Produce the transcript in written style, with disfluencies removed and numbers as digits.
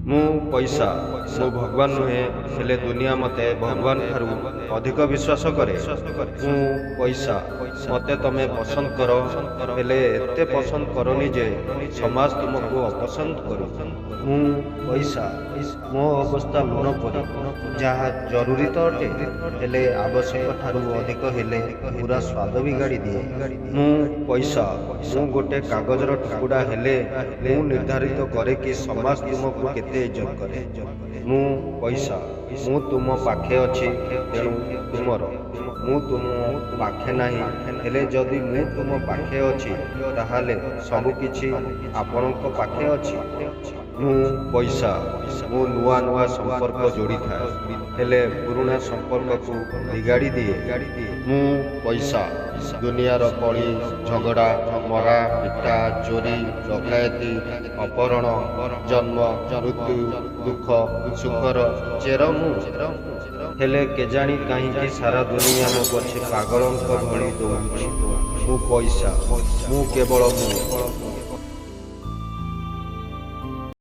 ମୁଁ ପଇସା ମୁଁ ଭଗବାନ ନୁହେଁ, ହେଲେ ଦୁନିଆ ମୋତେ ଭଗବାନ ଠାରୁ ଅଧିକ ବିଶ୍ୱାସ କରେ। ମୁଁ ପଇସା ମୋତେ ତମେ ପସନ୍ଦ କର, ହେଲେ ଏତେ ପସନ୍ଦ କରନି ଯେ ସମାଜ ତୁମକୁ ଅପସନ୍ଦ କରୁ। ମୁଁ ପଇସା ମୋ ଅବସ୍ଥା ଲୁଣ ପରି, ଯାହା ଜରୁରୀ ତ ଅଟେ, ହେଲେ ଆବଶ୍ୟକ ଠାରୁ ଅଧିକ ହେଲେ ପୁରା ସ୍ୱାଦ ବିଗାଡ଼ି ଦିଏ। ମୁଁ ପଇସା ମୁଁ ଗୋଟେ କାଗଜର ଟୁକୁଡ଼ା, ହେଲେ ମୁଁ ନିର୍ଦ୍ଧାରିତ କରେ କି ସମାଜ ତୁମକୁ କେତେ ଇଜ୍ଜତ କରେ। ମୁଁ ପଇସା ମୁଁ ତୁମ ପାଖେ ଅଛି, ତେଣୁ ତୁମର। ମୁଁ ତୁମ ପାଖେ ନାହିଁ, ହେଲେ ଯଦି ମୁଁ ତୁମ ପାଖେ ଅଛି ତାହେଲେ ସବୁକିଛି ଆପଣଙ୍କ ପାଖେ ଅଛି। ମୁଁ ପଇସା ମୁଁ ନୂଆ ନୂଆ ସମ୍ପର୍କ ଯୋଡ଼ିଥାଏ, ହେଲେ ପୁରୁଣା ସମ୍ପର୍କକୁ ବିଗାଡ଼ି ଦିଏ। ମୁଁ ପଇସା ଦୁନିଆର କଳି ଝଗଡ଼ା, ମରା ପିଟା, ଚୋରି ଡକାୟତି, ଅପହରଣ, ଜନ୍ମ ମୃତ୍ୟୁ, ଦୁଃଖ ସୁଖର ଚେର ମୁଁ। ହେଲେ କେଜାଣି କାହିଁକି ସାରା ଦୁନିଆ ମୋ ପଛେ ପାଗଳଙ୍କ ଭଳି ଦୌଡ଼ୁଛି। ମୁଁ ପଇସା ମୁଁ କେବଳ ମୁଁ।